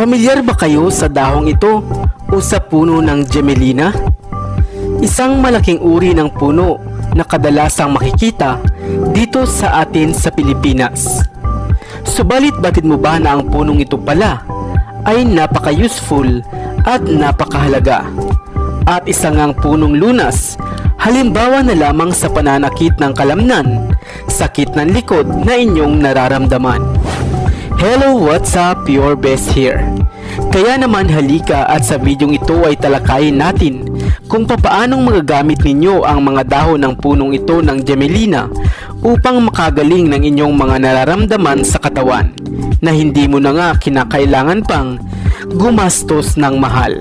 Pamilyar ba kayo sa dahong ito o sa puno ng Gemelina? Isang malaking uri ng puno na kadalasang makikita dito sa atin sa Pilipinas. Subalit batid mo ba na ang punong ito pala ay napaka-useful at napakahalaga? At isa ngang punong lunas, halimbawa na lamang sa pananakit ng kalamnan, sakit ng likod na inyong nararamdaman. Hello, what's up? Your best here. Kaya naman halika at sa videong ito ay talakayin natin kung papaanong magagamit ninyo ang mga dahon ng punong ito ng Gemelina upang makagaling ng inyong mga nararamdaman sa katawan na hindi mo na nga kinakailangan pang gumastos ng mahal.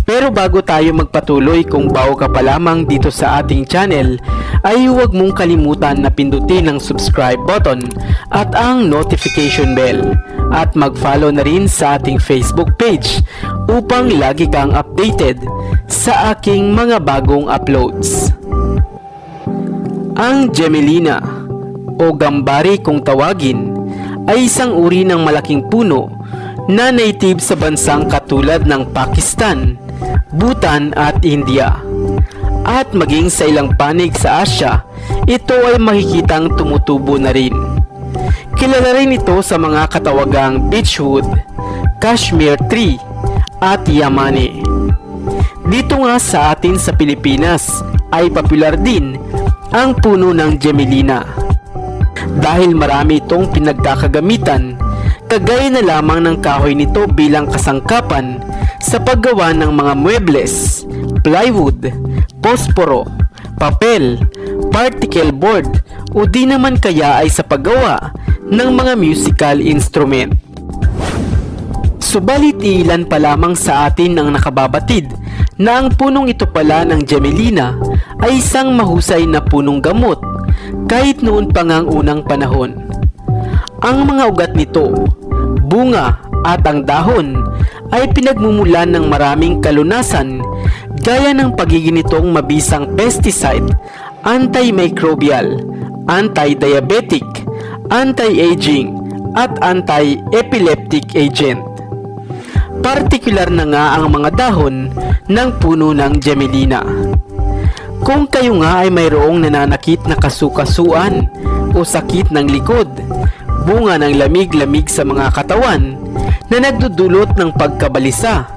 Pero bago tayo magpatuloy, kung bago ka pa lamang dito sa ating channel, ay huwag mong kalimutan na pindutin ang subscribe button at ang notification bell at mag-follow na rin sa ating Facebook page upang lagi kang updated sa aking mga bagong uploads. Ang Gemelina o gambari kung tawagin ay isang uri ng malaking puno na native sa bansang katulad ng Pakistan, Bhutan at India. At maging sa ilang panig sa Asya, ito ay makikitang tumutubo na rin. Kilala rin ito sa mga katawagang beechwood, Kashmir tree at yamane. Dito nga sa atin sa Pilipinas ay popular din ang puno ng Gemelina dahil marami itong pinagkakagamitan, kagaya na lamang ng kahoy nito bilang kasangkapan sa paggawa ng mga muebles, plywood, posporo, papel, particle board o di naman kaya ay sa paggawa ng mga musical instrument. Subalit ilan pa lamang sa atin ang nakababatid na ang punong ito pala ng Gemelina ay isang mahusay na punong gamot kahit noon pa ngang unang panahon. Ang mga ugat nito, bunga at ang dahon ay pinagmumulan ng maraming kalunasan gaya ng pagiging nitong mabisang pesticide, antimicrobial, anti-diabetic, anti-aging at anti-epileptic agent. Partikular na nga ang mga dahon ng puno ng Gemelina. Kung kayo nga ay mayroong nananakit na kasukasuan o sakit ng likod, bunga ng lamig-lamig sa mga katawan na nagdudulot ng pagkabalisa,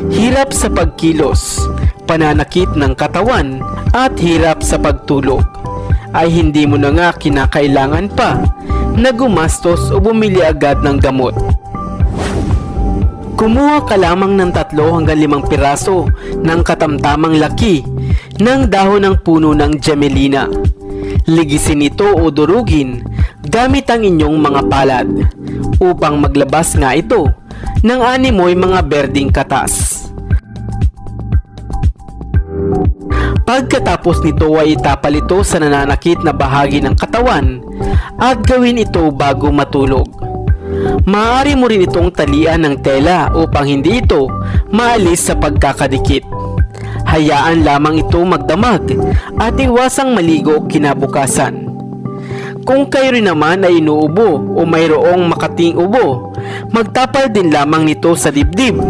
hirap sa pagkilos, pananakit ng katawan at hirap sa pagtulog, ay hindi mo na nga kinakailangan pa na gumastos o bumili agad ng gamot. Kumuha ka lamang ng 3 hanggang 5 piraso ng katamtamang laki ng dahon ng puno ng Gemelina. Ligisin ito o durugin gamit ang inyong mga palad upang maglabas nga ito ng animoy mga berding katas. Pagkatapos nito ay itapal ito sa nananakit na bahagi ng katawan at gawin ito bago matulog. Maaari mo rin itong talian ng tela upang hindi ito maalis sa pagkakadikit. Hayaan lamang ito magdamag at iwasang maligo kinabukasan. Kung kayo rin naman ay inuubo o mayroong makating ubo, magtapal din lamang nito sa dibdib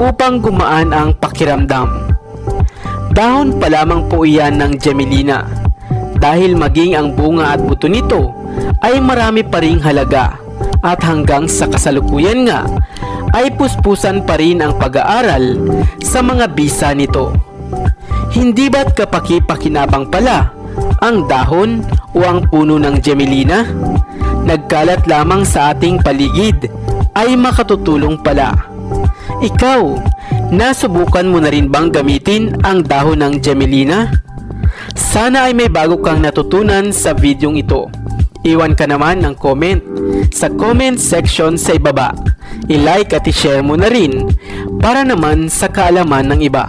upang gumaan ang pakiramdam. Dahon pa lamang po iyan ng Gemelina dahil maging ang bunga at buto nito ay marami pa ring halaga at hanggang sa kasalukuyan nga ay puspusan pa rin ang pag-aaral sa mga bisa nito. Hindi ba't kapaki-pakinabang pala ang dahon o ang puno ng Gemelina? Nagkalat lamang sa ating paligid ay makatutulong pala. Ikaw, nasubukan mo na rin bang gamitin ang dahon ng Gemelina? Sana ay may bago kang natutunan sa videong ito. Iwan ka naman ng comment sa comment section sa ibaba. I-like at i-share mo na rin para naman sa kaalaman ng iba.